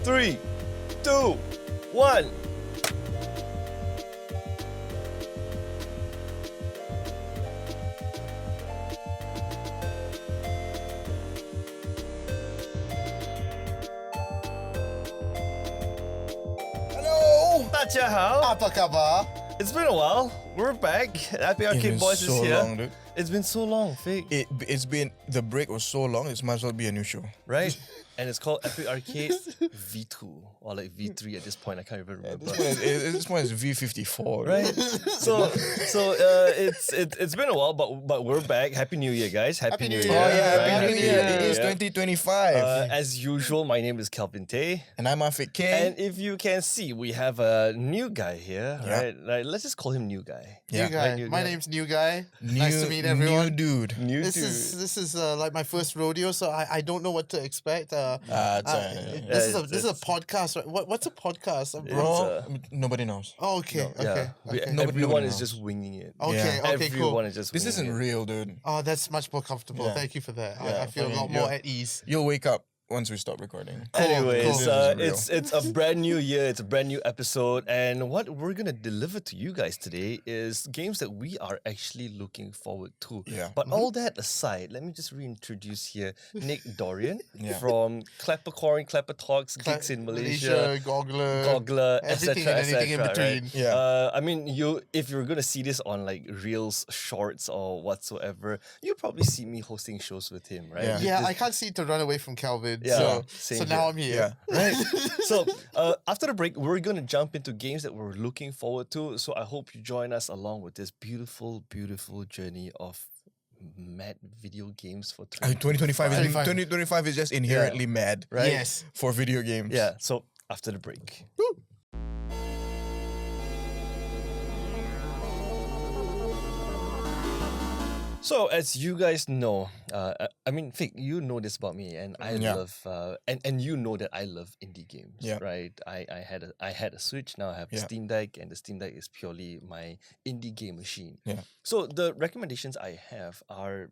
3, 2, 1. Hello! 大家好. Apa khabar? It's been a while. We're back. Happy It's Arcade been Boys is so here. long, dude. It's been so long, Fake. It's been, the break was so long, it might as well be a new show. Right? And it's called Epic Arcade V2 or like V3 at this point. I can't even remember. At this point it's V54. Right? So it's been a while, but we're back. Happy New Year, guys. Happy New Year. Oh yeah, Right? Happy New Year. It is Yeah. 2025. As usual, my name is Kelvin. And I'm Afiq. And if you can see, we have a new guy here, Yeah. right? Like, let's just call him New Guy. Yeah. New guy. Right, new My guy. name's New Guy. New, Nice to meet everyone. New dude. New This dude. is like my first rodeo, so I don't know what to expect. It's This is a podcast, right? What's a podcast? Bro, nobody knows. Oh, okay, Yeah. okay. Nobody Everyone is knows. just winging it. Okay, Yeah. okay, Everyone cool. is just This winging isn't it. real, dude. Oh, that's much more comfortable. Yeah. Thank you for that. Yeah, I feel a fucking lot more you. at ease. You'll wake up once we stop recording. Anyways, cool. This is it's a brand new year. It's a brand new episode, and what we're gonna deliver to you guys today is games that we are actually looking forward to. Yeah. But all that aside, let me just reintroduce here Nick Dorian Yeah. from Clappercorn, Clapper Talks, Gigs in Malaysia, Goggler, everything etc., and anything in etc., right? between. Yeah. I mean, if you're gonna see this on like Reels, Shorts, or whatsoever, you probably see me hosting shows with him, right? Yeah. Yeah, I can't seem to run away from Kelvin. Yeah, so same now here. I'm here. Yeah. Right. So after the break, we're gonna jump into games that we're looking forward to. So I hope you join us along with this beautiful, beautiful journey of mad video games for 2025 is just inherently mad, right? Yes. for video games. Yeah. So after the break. So as you guys know, I mean, Fik, you know this about me, and I Yeah. love, and you know that I love indie games, Yeah. right? I had a Switch, now I have a Yeah. Steam Deck, and the Steam Deck is purely my indie game machine. Yeah. So the recommendations I have are,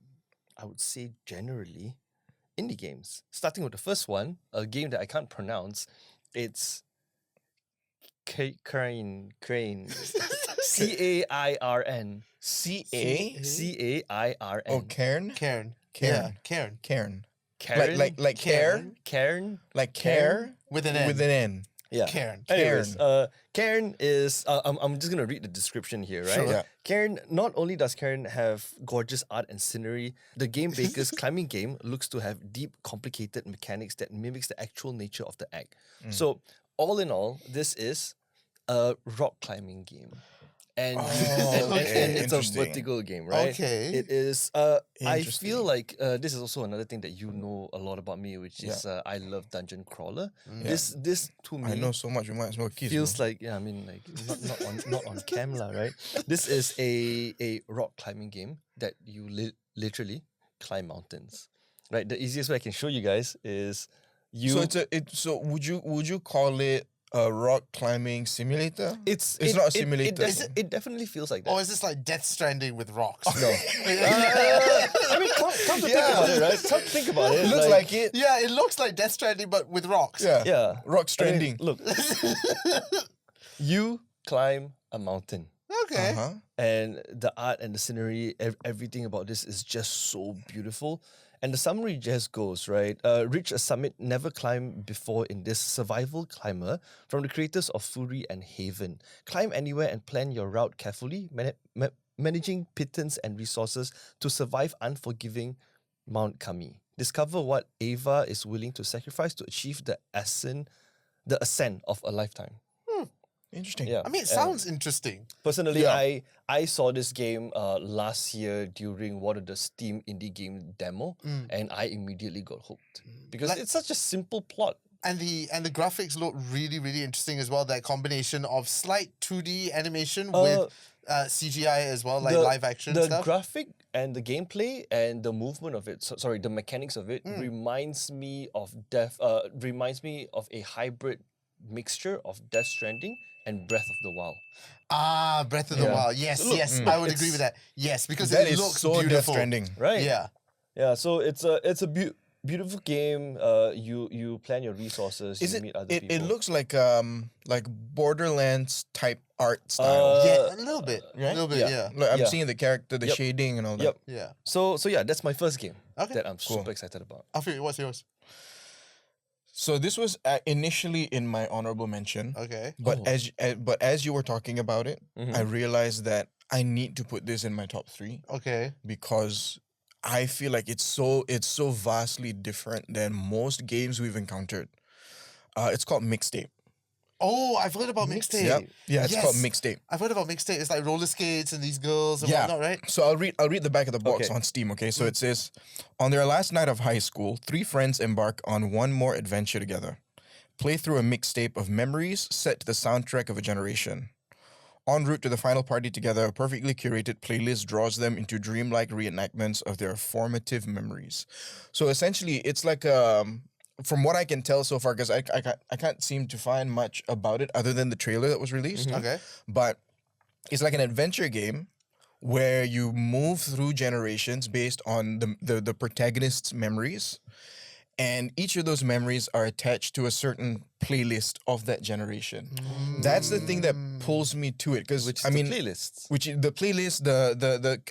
I would say, generally indie games. Starting with the first one, a game that I can't pronounce. It's Cairn. Cairn. C-A-I-R-N. C-A? C-A-I-R-N. Oh, Cairn? Cairn. Cairn. Yeah, Cairn. Cairn. Cairn? Like care? Cairn? Like care? With an N. With an N. Yeah. Cairn. Anyways, Cairn is, I'm just going to read the description here, right? Sure. Yeah. Cairn, not only does Cairn have gorgeous art and scenery, the game maker's climbing game looks to have deep, complicated mechanics that mimics the actual nature of the act. So, all in all, this is a rock climbing game. And, and it's a Interesting. vertical game, right? Okay. It is. I Interesting. feel like this is also another thing that you know a lot about me, which is I love dungeon crawler. This to me I know so much, we might as well kiss. feels like I mean like not on camera, right? This is a rock climbing game that you literally climb mountains, right? The easiest way I can show you guys is you. So would you call it a rock climbing simulator? It's not a simulator. It definitely feels like that. Or is this like Death Stranding with rocks? No. I mean, come to think about it, right? Come to think about it. It looks like it. Yeah, it looks like Death Stranding but with rocks. Yeah. Yeah. Rock I mean, stranding. look, you climb a mountain. Okay. Uh-huh. And the art and the scenery, everything about this is just so beautiful. And the summary just goes, right? Reach a summit never climbed before in this survival climber from the creators of Fury and Haven. Climb anywhere and plan your route carefully, managing pittance and resources to survive unforgiving Mount Kami. Discover what Ava is willing to sacrifice to achieve the ascent of a lifetime. Interesting. Yeah. I mean, it sounds interesting. Personally, Yeah. I saw this game last year during one of the Steam indie game demo, and I immediately got hooked because Like- it's such a simple plot. And the graphics look really, really interesting as well. That combination of slight 2D animation with CGI as well, like live action The stuff. graphic and the gameplay and the movement of it, the mechanics of it reminds me of a hybrid mixture of Death Stranding and Breath of the Wild. Ah, Breath of the Yeah. Wild. Yes, Look, yes, I would agree with that. Yes, because That it is looks so Death beautiful. Stranding. Right? Yeah. Yeah, so it's a beautiful game. You plan your resources. Is you it? meet other people. It looks like Borderlands type art style. Yeah, a little bit. right? A little bit, yeah. Like I'm Yeah. seeing the character, the Yep. shading, and all that. Yep. Yeah. So yeah, that's my first game Okay. that I'm Cool. super excited about. Afiq, what's yours? So this was initially in my honorable mention, Okay. but Oh. as you were talking about it, Mhm. I realized that I need to put this in my top 3 Okay. because I feel like it's so vastly different than most games we've encountered. It's called Mixtape. Oh, I've heard about Mixtape. Yep. Yeah, it's called Yes. Mixtape. I've heard about Mixtape. It's like roller skates and these girls and Yeah. whatnot, right? So I'll read the back of the box Okay. on Steam, okay? So it says, on their last night of high school, 3 friends embark on one more adventure together. Play through a mixtape of memories set to the soundtrack of a generation. En route to the final party together, a perfectly curated playlist draws them into dreamlike reenactments of their formative memories. So essentially, it's like from what I can tell so far, because I can't seem to find much about it other than the trailer that was released. Okay. But it's like an adventure game where you move through generations based on the protagonist's memories. And each of those memories are attached to a certain playlist of that generation. That's the thing that pulls me to it. Because Which is I mean, the playlists. which is the playlist,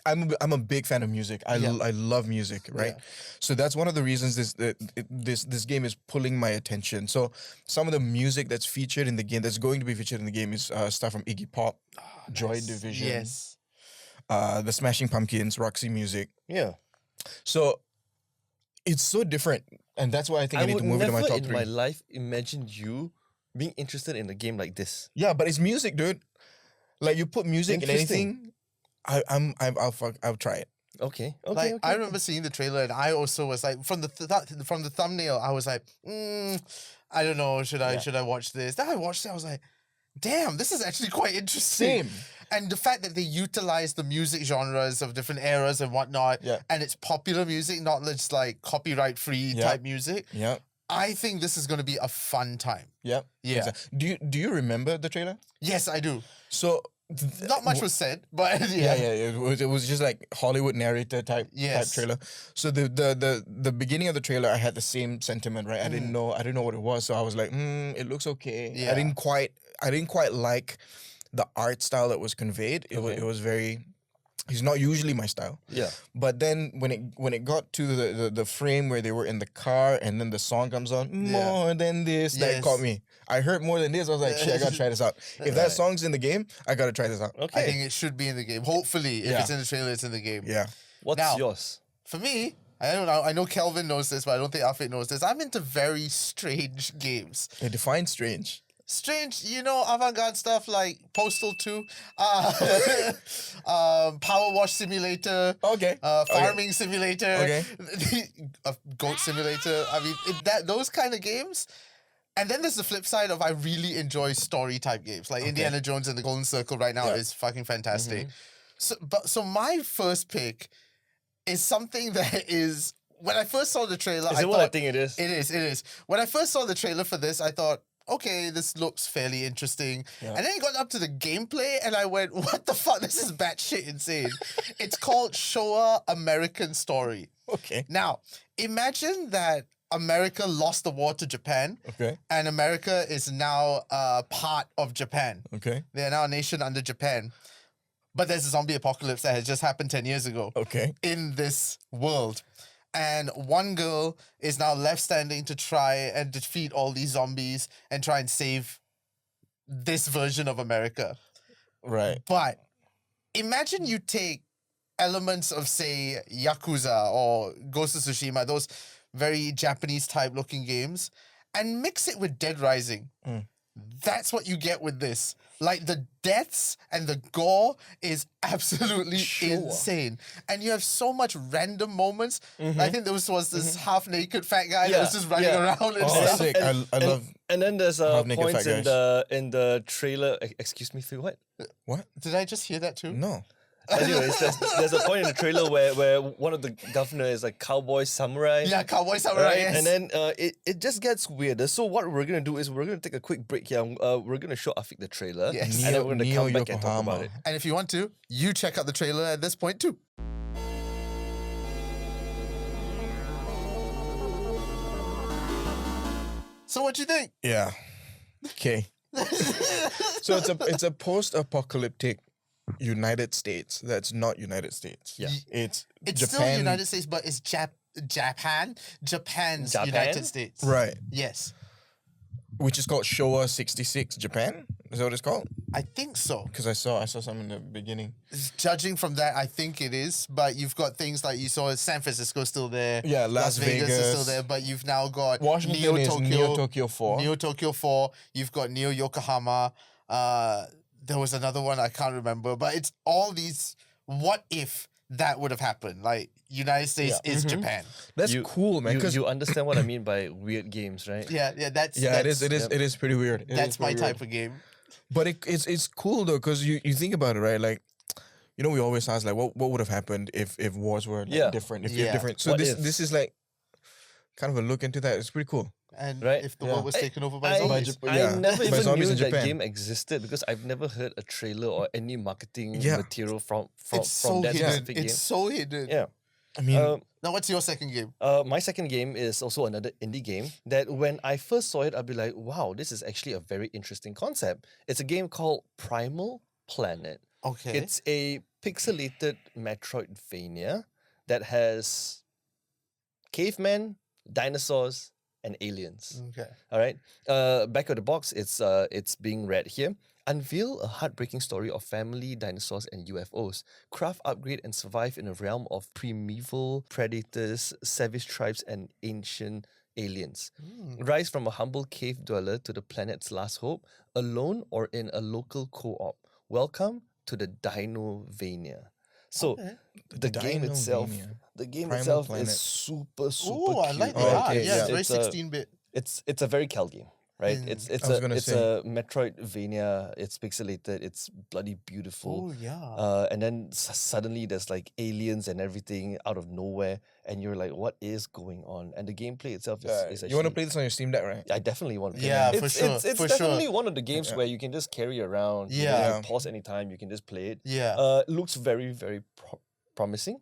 I'm a big fan of music. I love music, right? So that's one of the reasons this game is pulling my attention. So some of the music that's featured in the game, that's going to be featured in the game, is stuff from Iggy Pop, Joy Division, Yes. the Smashing Pumpkins, Roxy Music. Yeah. So it's so different, and that's why I think I, need would to move it to my never top in 3. my life imagine you being interested in a game like this. Yeah, but it's music, dude. Like you put music in Interesting. anything, I'll try it. Okay. Like I remember seeing the trailer, and I also was like, from the thumbnail, I was like, I don't know, should I watch this? Then I watched it, I was like, damn, this is actually quite interesting. Same. And the fact that they utilize the music genres of different eras and whatnot, Yeah. and it's popular music, not just like copyright free Yeah. type music. Yeah, I think this is going to be a fun time. yeah, Yeah. Do you remember the trailer? Yes, I do. So Not much was said, but yeah, yeah. it was just like Hollywood narrator type Yes. trailer. So the beginning of the trailer, I had the same sentiment, right? I didn't know what it was, so I was like, it looks okay. Yeah. I didn't quite like the art style that was conveyed. It was very. It's not usually my style. Yeah. But then when it got to the frame where they were in the car and then the song comes on, more than this, that Yes. caught me. I heard more than this. I was like, shit, I gotta try this out. If that Right. song's in the game, I gotta try this out. Okay. I think it should be in the game. Hopefully, if Yeah. it's in the trailer, it's in the game. Yeah. What's Now- yours? For me, I don't know. I know Kelvin knows this, but I don't think Afiq knows this. I'm into very strange games. It defines strange. Strange, avant-garde stuff like Postal 2, Power Wash Simulator, Okay. Farming Simulator, Okay. Goat Simulator. I mean, those kind of games. And then there's the flip side of I really enjoy story type games like Indiana Jones and the Golden Circle right now Yeah. is fucking fantastic. So my first pick is something that is when I first saw the trailer, Is I it what I thought think it is? it is. When I first saw the trailer for this, I thought, okay, this looks fairly interesting. Yeah. And then it got up to the gameplay and I went, what the fuck? This is batshit insane. It's called Showa American Story. Okay. Now, imagine that America lost the war to Japan Okay. and America is now part of Japan. Okay. They are now a nation under Japan. But there's a zombie apocalypse that has just happened 10 years ago Okay. in this world. And one girl is now left standing to try and defeat all these zombies and try and save this version of America. Right. But imagine you take elements of, say, Yakuza or Ghost of Tsushima, those very Japanese type looking games, and mix it with Dead Rising. That's what you get with this. Like the deaths and the gore is absolutely insane. And you have so much random moments. I think there was this half naked fat guy that was just running around and Oh, stuff. sick. I love. And then there's Half-naked points fat in the trailer. Excuse me, for what? What? Did I just hear that too? No. Anyways, there's a point in the trailer where one of the governor is like cowboy samurai. Yeah, Cowboy Samurai. Right, Yes. and then it just gets weirder. So what we're gonna do is we're gonna take a quick break here. We're gonna show Afiq the trailer, Yes. and then we're gonna Neo come back and talk Yokohama. about it. And if you want to, you check out the trailer at this point too. So what do you think? Yeah. Okay. So it's a post-apocalyptic United States that's not United States. Yeah. It's It's Japan. still United States, but it's Japan's Japan? United States. Right. Yes. Which is called Showa 66 Japan. Is that what it's called? I think so. Because I saw something in the beginning. Judging from that, I think it is. But you've got things like you saw San Francisco still there. Yeah, Las Vegas is still Vegas. there. But you've now got Washington Neo is Tokyo. Neo Tokyo 4. Neo Tokyo 4. You've got Neo Yokohama. There was another one I can't remember. But it's all these what if that would have happened. Like United States is Japan. That's cool, man. Because You understand what I mean by weird games, right? Yeah, that's it is pretty weird. That's my type of game. But it's cool though, because you think about it, right? Like, you know, we always ask like, what would have happened if wars were like, different? If you're different. So What this ifs? this is like kind of a look into that. It's pretty cool. And Right? if the world was taken over by I, zombies. Yeah. I never By even zombies knew in that Japan. game existed because I've never heard a trailer or any marketing Yeah. material from It's so that hidden. specific game. It's so hidden. Yeah. I mean, Now, what's your second game? My second game is also another indie game that when I first saw it, I'd be like, wow, this is actually a very interesting concept. It's a game called Primal Planet. Okay. It's a pixelated Metroidvania that has cavemen, dinosaurs, and aliens. okay. All right. Back of the box, it's being read here. Unveil a heartbreaking story of family, dinosaurs, and UFOs. Craft, upgrade, and survive in a realm of primeval predators, savage tribes, and ancient aliens. Rise from a humble cave dweller to the planet's last hope, alone or in a local co-op. Welcome to the Dinovania. So the game itself, Primal itself Planet. is super Oh, I cute. like Oh, that. okay, Yeah, yeah. it's very It's a- 16-bit. It's a very Cal game, right? Mm. It's I was gonna say. a Metroidvania. It's pixelated. It's bloody beautiful. Oh, yeah. And then suddenly there's like aliens and everything out of nowhere, and you're like, what is going on? And the gameplay itself is actually. you want to play this on your Steam Deck, right? I definitely want to play Yeah, it. for It's, sure, It's, it's for definitely sure. one of the games where you can just carry around. You Yeah. can pause anytime. You can just play it. Yeah. Looks very, very promising.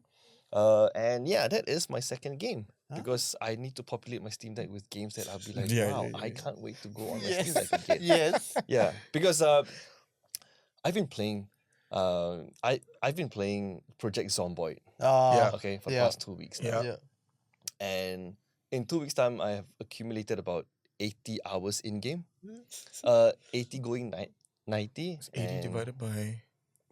And yeah, that is my second game. Because I need to populate my Steam Deck with games that I'll be like, Yeah, wow, yeah, I yeah. can't wait to go on my Yes. Steam Deck again. Yes. Yeah, because I've been playing. I've been playing Project Zomboid. Yeah. Okay, for the Yeah. past 2 weeks now. Yeah. And in 2 weeks' time, I have accumulated about 80 hours in game. 80 going 90. 80 and divided by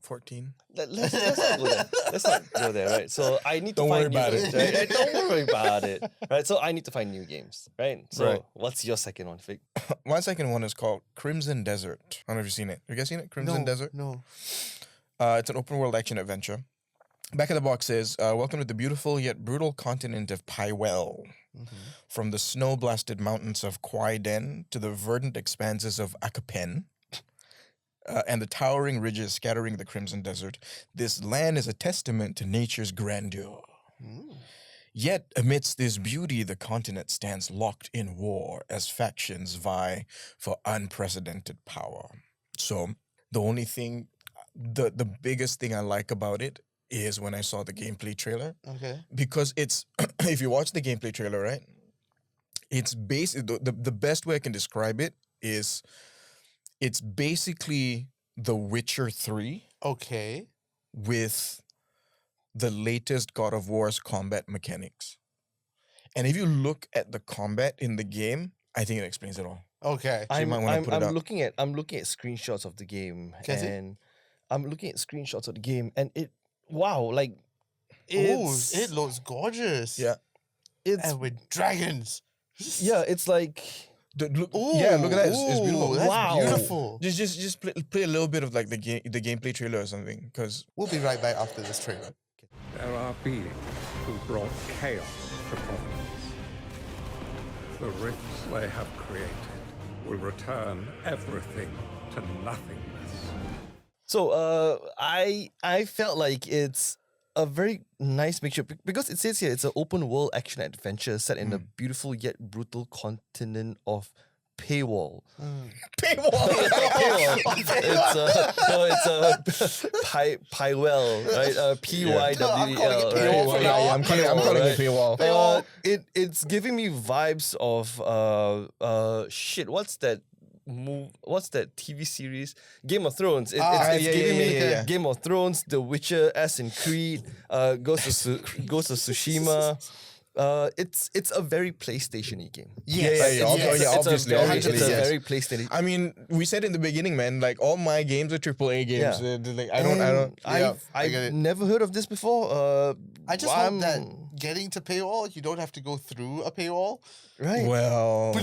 14. Let's not go there. Let's not go there, right? So I need to Don't find worry about new it. games, right? Don't worry about it, right? So I need to find new games, right? So Right. what's your second one, Fig? My second one is called Crimson Desert. I don't know if you've seen it. You guys seen it? Crimson Desert? No. It's an open world action adventure. Back of the box says, welcome to the beautiful yet brutal continent of Pywell. From the snow-blasted mountains of Kwai Den to the verdant expanses of Akapen, and the towering ridges scattering the Crimson Desert, this land is a testament to nature's grandeur. Yet, amidst this beauty, the continent stands locked in war as factions vie for unprecedented power. So, the only thing, the biggest thing I like about it is when I saw the gameplay trailer, Okay. because it's, if you watch the gameplay trailer, right, it's the best way I can describe it is it's basically The Witcher 3 Okay. with the latest God of War's combat mechanics. And if you look at the combat in the game, I think it explains it all. Okay. So you might wanna put it up. looking at screenshots of the game, Can I see? and I'm looking at screenshots of the game, and like Oh, it's it looks gorgeous. Yeah. it's And with dragons. yeah, it's like Look at that. It's beautiful. That's Wow. beautiful. Just play a little bit of like the gameplay trailer or something, because We'll be right back after this trailer. There are beings who brought chaos to Providence. The rifts they have created will return everything to nothingness. so. I felt like it's a very nice mixture because it says here it's an open world action adventure set in a beautiful yet brutal continent of paywall. Paywall. It's Pywell, right? P-Y-W-E-L. paywall for now on. I'm calling it paywall. It's giving me vibes of shit. What's that TV series? Game of Thrones. It's giving me Game of Thrones, The Witcher, as in Creed, Ghost of Tsushima. It's a very PlayStation-y game. Yes. Obviously. It's a very PlayStation. I mean, we said in the beginning, man, like all my games are AAA games. Yeah. I've never heard of this before. I just hope that getting to paywall, you don't have to go through a paywall. Right. Well,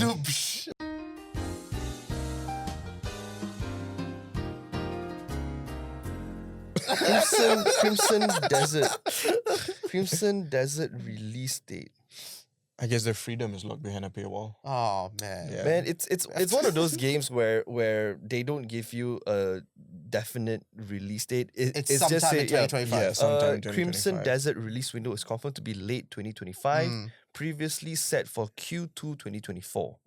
Crimson Desert release date. I guess their freedom is locked behind a paywall. Oh man. Yeah. Man, it's one of those games where they don't give you a definite release date. It's sometime in 2025. Yeah, sometime in Crimson 2025. Desert release window is confirmed to be late 2025. Previously set for Q2 2024.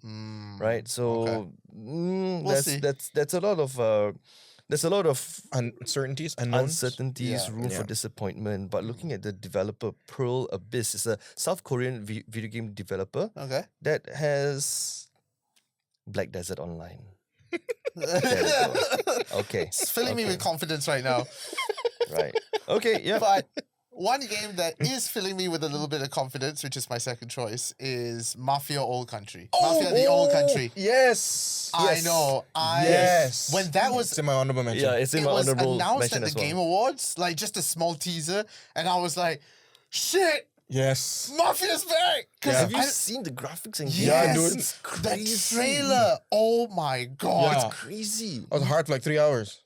Right? So see. that's a lot of there's a lot of Uncertainties, unknowns. uncertainties, room for disappointment. But looking at the developer, Pearl Abyss is a South Korean video game developer Okay. that has Black Desert Online. There we go. Okay. It's filling me with confidence right now. Right. Okay. Yeah. But one game that is filling me with a little bit of confidence, which is my second choice, is Mafia Old Country. Mafia the Old Country. Yes. I know. Yes. When that was It's in my honorable mention. Yeah, it's in it my was honorable announced mention at the as well. Game Awards, like just a small teaser, and I was like, shit, Yes. Mafia's back. 'Cause Have you I- seen the graphics and Yes, dude. It's the crazy. trailer. Oh my god. Yeah. Crazy. I was hard for like 3 hours.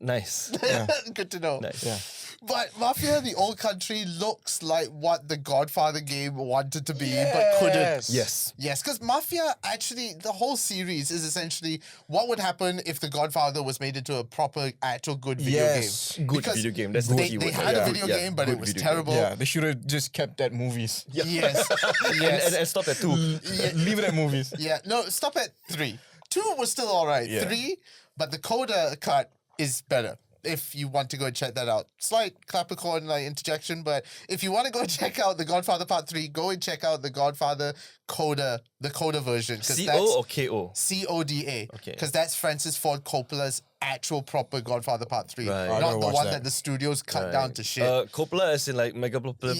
Nice. Good to know. Nice. Yeah. But Mafia the Old Country looks like what the Godfather game wanted to be, but couldn't. Yes. Yes, because Mafia, actually, the whole series is essentially what would happen if the Godfather was made into a proper, actual good video Yes. game. Good Because video game. That's the They keyword. had Yeah. a video Yeah. game, but Good it was video game. terrible. Yeah, they should have just kept at movies. Yes. And, yes. and stop at 2. Leave it at movies. Yeah, no, stop at 3. 2 was still all right. Yeah. 3, but the coda cut is better. If you want to go and check that out. Slight Capricorn like interjection, but if you want to go and check out The Godfather Part 3, go and check out The Godfather Coda, the Coda version. CO or KO? CODA. Okay. Because that's Francis Ford Coppola's actual proper Godfather Part 3. Right. I Not gotta the watch one that. that the studios cut down to shit. Coppola as in like Megalopolis.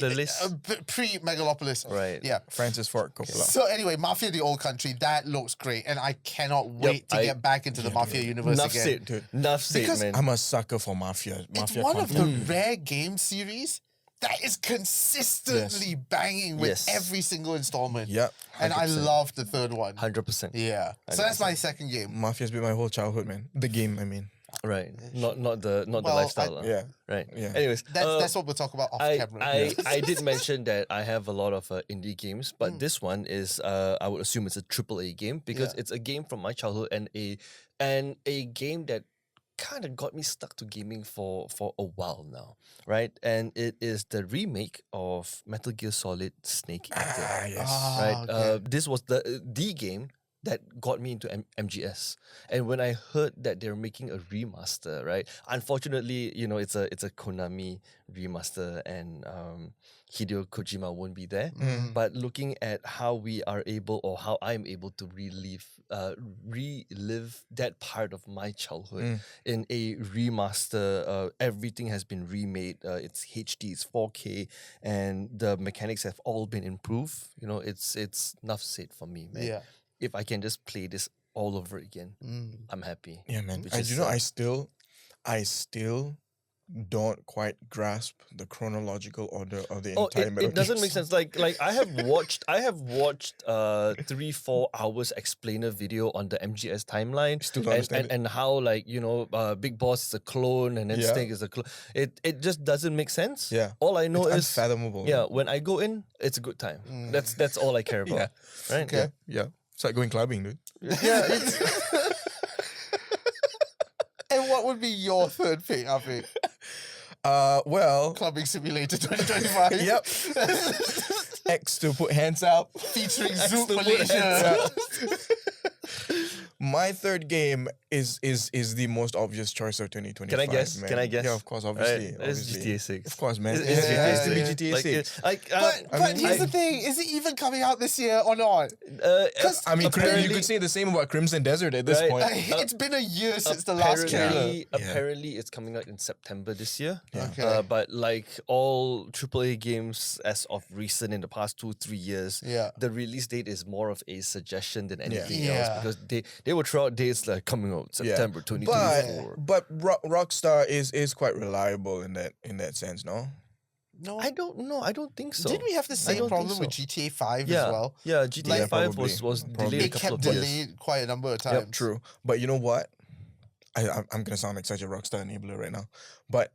Pre-Megalopolis. Right. Yeah. Francis Ford Coppola. So anyway, Mafia the Old Country, that looks great. And I cannot wait to get back into the Mafia universe Enough again. said. Enough said, Because man. I'm a sucker for Mafia. It's Mafia one of content. the rare game series that is consistently banging with Yes. every single installment. Yep. And I 100%. love the third one. 100%. Yeah. So that's my second game. Mafia's been my whole childhood, man. The game, I mean. Right. Not the Well, lifestyle. Yeah. Right. Yeah. Anyways, That's what we'll talk about off camera. I did mention that I have a lot of indie games, but this one is I would assume it's a AAA game because it's a game from my childhood and a game that kind of got me stuck to gaming for a while now, right? And it is the remake of Metal Gear Solid Snake Eater. Yes. Right. Okay. This was the game that got me into MGS. And when I heard that they're making a remaster, right? Unfortunately, it's a Konami remaster and Hideo Kojima won't be there. But looking at how we are able or how I'm able to relive that part of my childhood in a remaster, everything has been remade. It's HD, it's 4K, and the mechanics have all been improved. It's enough said for me, man. Yeah. If I can just play this all over again, I'm happy. Yeah, man. Which I is, I still don't quite grasp the chronological order of the Oh, entire Metal it doesn't Gear make sense. Like I have watched 3-4 hours explainer video on the MGS timeline, Still don't understand it. and how Big Boss is a clone and then Yeah. Snake is a clone. It just doesn't make sense. Yeah. All I know It's is unfathomable. yeah, when I go in, it's a good time. That's all I care about. Yeah. Right. Okay. Yeah. It's like going clubbing, dude. Yeah. It's, And what would be your third pick, Afiq? Well, Clubbing Simulator 2025. Yep. X to put hands up. Featuring X Zoop to put Malaysia. hands up. My third game is the most obvious choice of 2025. Can I guess? Man. Can I guess? Yeah, of course, obviously. Right, it's obviously. GTA 6. Of course, man. It's It has to be GTA GTA 6. But here's the thing: is it even coming out this year or not? I mean, you apparently- could say the same about Crimson Desert at this Right. point. It's been a year since the last trailer. Apparently, Yeah. apparently it's coming out in September this year. Okay. But like all AAA games as of recent in the past 2-3 years, Yeah. the release date is more of a suggestion than anything Yeah. else because they will throw out dates like coming out September 2024. But Rockstar is quite reliable in that sense, no? No, I don't know. I don't think so. didn't we have the same don't think problem with so. GTA 5 Yeah, as well? yeah. GTA Yeah, 5 probably. was Probably. delayed a It couple kept of years. delayed quite a number of times. True. But you know what? I'm gonna sound like such a Rockstar enabler right now. But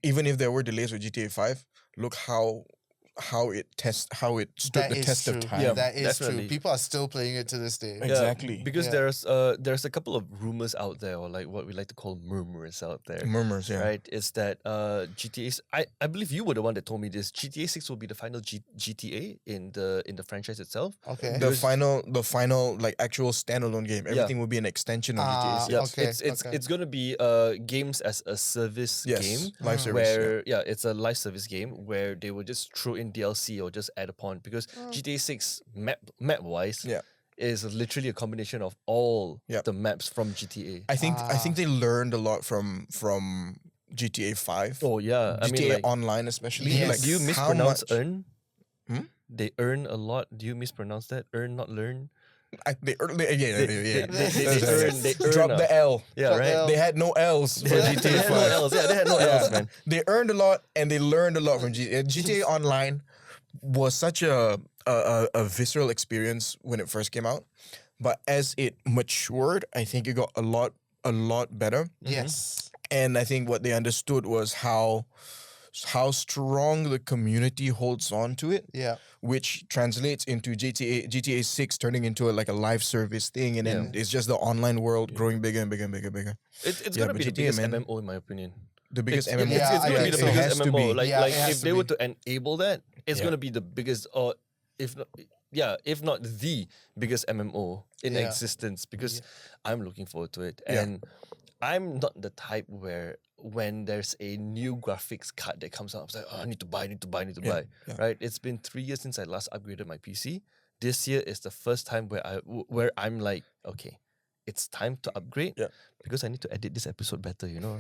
even if there were delays with GTA 5, look how it stood That the is test true. of time. Yeah. That is definitely. true. People are still playing it to this day. Yeah. Exactly. Because Yeah. there's a couple of rumors out there, or like what we like to call murmurs out there. Murmurs, yeah. Right, is that GTA? I believe you were the one that told me this. GTA 6 will be the final GTA in the franchise itself. Okay. The final like actual standalone game. Everything will be an extension of GTA 6. Yeah, Okay, it's gonna be games as a service Yes, game. live service, Where it's a live service game where they will just throw in DLC or just add upon because GTA 6 map wise Yeah. is literally a combination of all Yep. the maps from GTA. I think they learned a lot from GTA 5. Oh yeah, I GTA mean like, Online especially. Yes. Like do you how mispronounce much- earn? Hmm? They earn a lot. Do you mispronounce that? Earn, not learn. Yeah. They They earn dropped the L. Yeah, right. L. They had no L's for They GTA had no 5. L's. Yeah, they had no L's, man. They earned a lot and they learned a lot from GTA. GTA Online was such a visceral experience when it first came out, but as it matured, I think it got a lot better. Yes. And I think what they understood was how strong the community holds on to it, Yeah. which translates into GTA 6 turning into like a live service thing, and then it's just the online world growing bigger and bigger and bigger and bigger. It's Yeah, gonna but be the GTA, biggest man. MMO in my opinion. The biggest It's, MMO. it's, it's Yeah, gonna be it the biggest has to MMO. be. Like Yeah, like it has if to they were be. to enable that, it's gonna be the biggest, or if not, if not the biggest MMO in Yeah. existence. Because I'm looking forward to it, Yeah. and I'm not the type where when there's a new graphics card that comes out, I'm like, oh, I need to buy. Yeah. Right? It's been 3 years since I last upgraded my PC. This year is the first time where I'm like, okay, it's time to upgrade. Yeah. Because I need to edit this episode better. You know,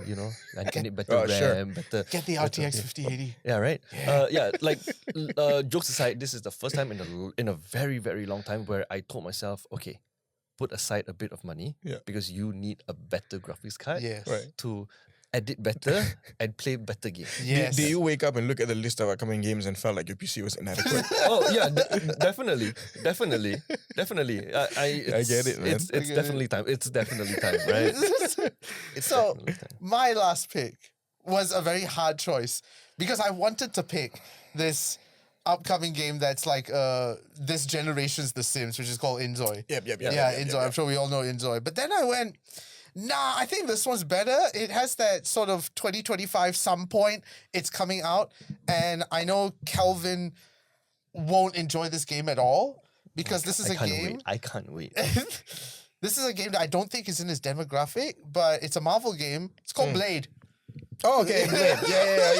I need better Oh, RAM, sure. better. Get the RTX 5080. Yeah, right. Like jokes aside, this is the first time in a very very long time where I told myself, okay, put aside a bit of money because you need a better graphics card Yes. Right. to edit better and play better games. Yes. Do you wake up and look at the list of upcoming games and felt like your PC was inadequate? Oh yeah, definitely. I get it, man. It's I get definitely time. It's definitely time, right? It's So definitely time. my last pick was a very hard choice because I wanted to pick this upcoming game that's like this generation's The Sims, which is called Inzoi. Yep. Yeah, Inzoi. I'm sure we all know Inzoi. But then I went, nah, I think this one's better. It has that sort of 2025 some point it's coming out. And I know Kelvin won't enjoy this game at all because this is I a can't game. wait. I can't wait. This is a game that I don't think is in his demographic, but it's a Marvel game. It's called Blade. Oh, okay. Blade. Yeah.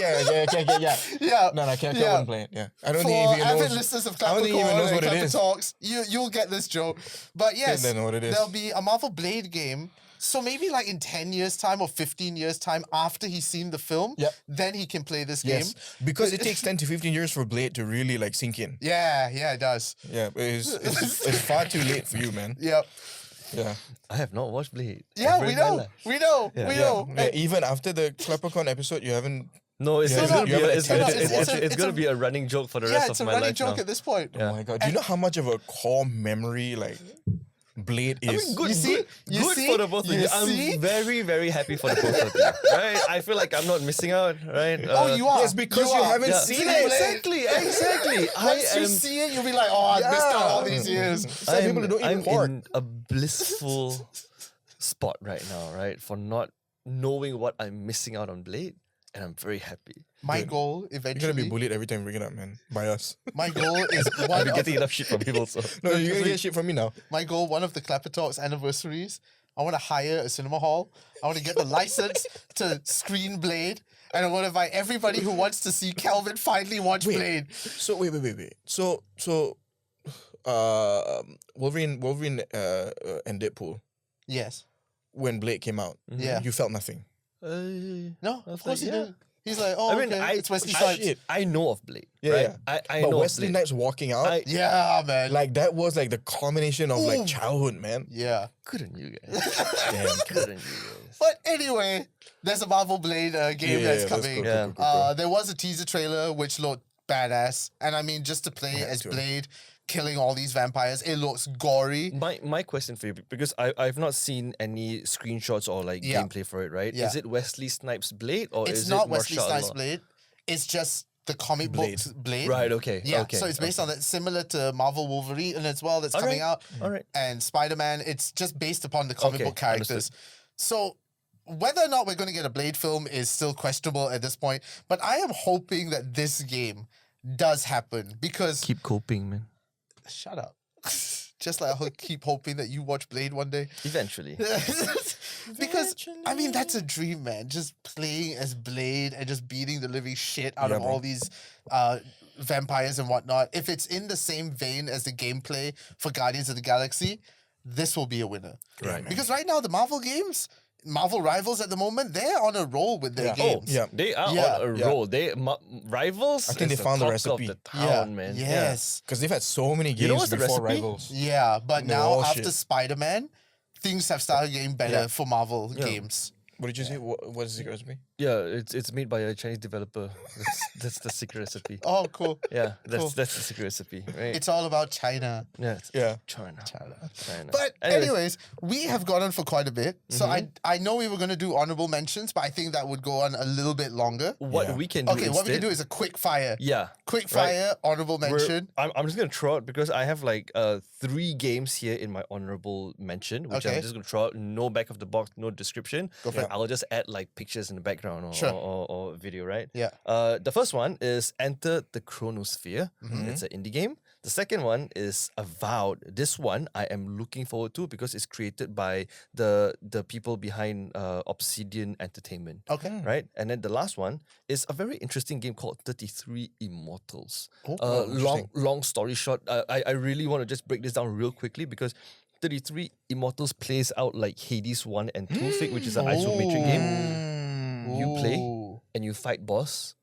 Yeah. No, I can't Yeah. play it. Yeah. I don't For think he even avid knows. listeners of I don't think he even Clappercore knows and what it Clapper is. Talks, you'll get this joke. But yes, They know what it is. there'll be a Marvel Blade game. So maybe like in 10 years' time or 15 years' time after he's seen the film, Yep. then he can play this Yes. game. Because it takes 10 to 15 years for Blade to really like sink in. Yeah, it does. Yeah, but it's far too late for you, man. Yep. Yeah. I have not watched Blade. Yeah, ever we in my know. life. We know. Yeah. We Yeah. know. Yeah, even after the Clappercon episode, you haven't. No, it's, You it's haven't- gonna be you haven't it's, attempted it's, to watch it's, it. it's gonna be a running joke for the rest It's of a my running life joke now. at this point. Oh my god! Do you know how much of a core memory like Blade is? I mean, good, You see? good, You good see? for the both of You you. see? I'm very, very happy for the both of you. Right? I feel like I'm not missing out. Right? Oh, you are. yes, because you are. haven't Yeah. seen it. Exactly. Once you see it, you'll be like, oh, I missed out all these years. Some people don't even I'm port. in a blissful spot right now, right? For not knowing what I'm missing out on Blade and I'm very happy. My Dude, goal You're gonna eventually. be bullied every time you bring it up, man. By us. My goal is I've one been of getting enough shit from people, so No, you're gonna get shit from me now. my goal. One of the Clapper Talks anniversaries. I want to hire a cinema hall. I want to get the license to screen Blade, and I want to invite everybody who wants to see Kelvin finally watch Wait. Blade. So wait. So Wolverine and Deadpool, Yes. when Blade came out, Yeah. you felt nothing. No, I was of course like, he yeah. did. He's like, oh, I mean, okay, it's Wesley I, Snipes. shit. I know of Blade. Yeah, right? yeah. I But know Wesley of Blade. Snipes walking out, I- Yeah, man. like that was like the culmination of Ooh. like childhood, man. yeah. Good on you guys. Damn. Good on you guys. But anyway, there's a Marvel Blade game that's coming. Cool. There was a teaser trailer which looked badass, and I mean, just to play Yeah, as too. Blade, killing all these vampires, it looks gory. My question for you, because I've not seen any screenshots or like Yeah. gameplay for it, right? Yeah. Is it Wesley Snipes Blade or It's is not it Wesley Marsha Snipes Allah? Blade. It's just the comic Blade. book Blade. Right, okay. Yeah, okay, so it's based on that, similar to Marvel Wolverine and as well that's coming out. All right. And Spider-Man, it's just based upon the comic Okay, book characters. understood. So whether or not we're going to get a Blade film is still questionable at this point, but I am hoping that this game does happen because Keep coping, man. shut up. Just like I'll keep hoping that you watch Blade one day. Eventually. Because I mean that's a dream, man. Just playing as Blade and just beating the living shit out Yeah, of bro. all these vampires and whatnot. If it's in the same vein as the gameplay for Guardians of the Galaxy, this will be a winner. Right. Because right now the Marvel games, Marvel Rivals at the moment, they're on a roll with their Yeah. Oh, games. yeah. They are Yeah, on a yeah. roll. Rivals. I think is they found the talk recipe. of the town, man. Yes. Because they've had so many games You know what's the before recipe? Rivals. Yeah, but They're now all after shit. Spider-Man, things have started getting better Yeah. for Marvel games. What did you say? What is the secret recipe? Yeah, it's made by a Chinese developer. That's the secret recipe. Oh, cool. Yeah, Cool. that's the secret recipe, right? It's all about China. yeah, it's Yeah. China. China. But anyways, we have gone on for quite a bit. So I know we were going to do honorable mentions, but I think that would go on a little bit longer. what Yeah. we can do Okay, what we can instead- do is a quick fire. yeah, Quick right. fire, honorable We're- mention. I'm just gonna throw out because I have like 3 games here in my honorable mention, which Okay. I'm just gonna throw out. No back of the box, no description. Go for it. I'll just add like pictures in the background or, Sure. or video, right? Yeah. The first one is Enter the Chronosphere. Mm-hmm. It's an indie game. The second one is Avowed. This one I am looking forward to because it's created by the people behind Obsidian Entertainment. Okay. Right? And then the last one is a very interesting game called 33 Immortals. Oh, Long story short, I really want to just break this down real quickly because 33 Immortals plays out like Hades 1 and 2 Fake, which is an isometric game. You play Ooh. and you fight boss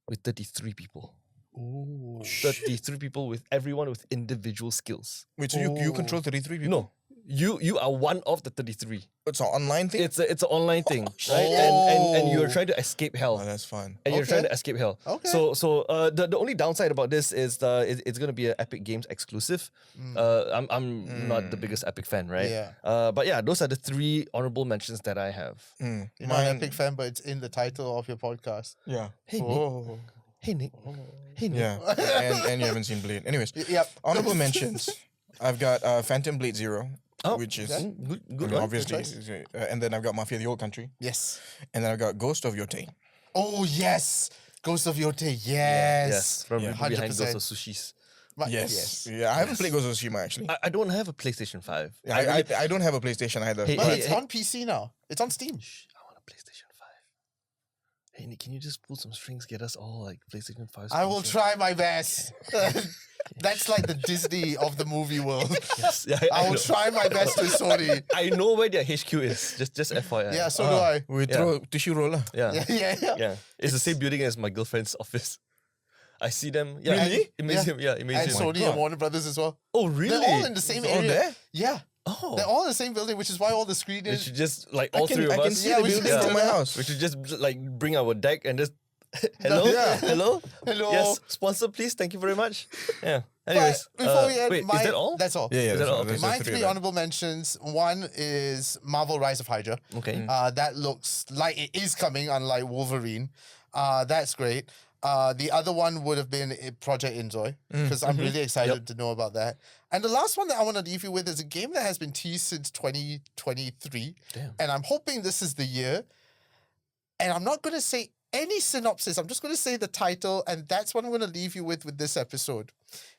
with 33 people. Ooh. 33 people with everyone with individual skills. Wait, so you control 33 people? No. You are one of the 33. It's an online thing? It's an online thing, right? And you're trying to escape hell. Oh, that's fun. And you're trying Okay. to escape hell. Okay. So the only downside about this is it's gonna be an Epic Games exclusive. I'm not the biggest Epic fan, right? Yeah. But yeah, those are the 3 honorable mentions that I have. Mm. You're not an Epic fan, but it's in the title of your podcast. Yeah. Hey Nick. Oh. Hey Nick. Hey Nick. Yeah. and you haven't seen Blade. Anyways, Yep. honorable mentions. I've got Phantom Blade Zero, Oh, which is good I mean, one. obviously, choice. and then I've got Mafia: The Old Country, Yes. and then I've got Ghost of Yotei. Oh, yes. Ghost of Yotei. Yes. Yes, from Yeah. people behind 100%. Ghost of Sushis. Yes. Yeah, I haven't played Ghost of Tsushima actually. I don't have a PlayStation 5. Yeah, I don't have a PlayStation either. Hey, But hey, it's on PC now. It's on Steam. I want a PlayStation 5. Hey Nick, can you just pull some strings, get us all like PlayStation 5? I will sponsors? try my best. That's like the Disney of the movie world. Yes, yeah, I will know. try my best with Sony. I know where their HQ is. Just FYI. Yeah, so do I. We throw tissue roller. Yeah. Yeah. It's the same building as my girlfriend's office. I see them. Yeah, Really? It makes him. Yeah, it And makes him. Sony and Warner Brothers as well. Oh, really? They're all in the same It's all area. there? Yeah. Oh, They're all in the same building, which is why all the we screeners. should just like all 3 of I can us. see Yeah, the we should building do from my that. house. We should just like bring our deck and just. Hello, Yeah. hello, Hello. Yes, sponsor, please. Thank you very much. Yeah. Anyways, But before we end, wait, my, is that all? That's all. Yeah, yeah. Is that that's all? all. Okay. There's My the 3 of them. honorable mentions. One is Marvel Rise of Hydra. Okay. That looks like it is coming, unlike Wolverine. That's great. The other one would have been Project Inzoi, because I'm really excited to know about that. And the last one that I want to leave you with is a game that has been teased since 2023. Damn. And I'm hoping this is the year. And I'm not going to say any synopsis, I'm just going to say the title, and that's what I'm going to leave you with this episode.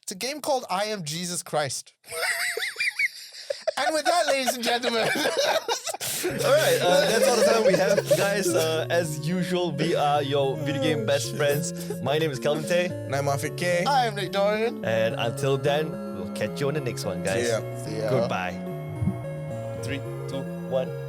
It's a game called I Am Jesus Christ. And with that, ladies and gentlemen... All right, that's all the time we have, guys. As usual, we are your video game best friends. My name is Kelvin. And I'm Afiq. I am Nick Dorian. And until then, we'll catch you on the next one, guys. See ya. See ya. Goodbye. 3, 2, 1.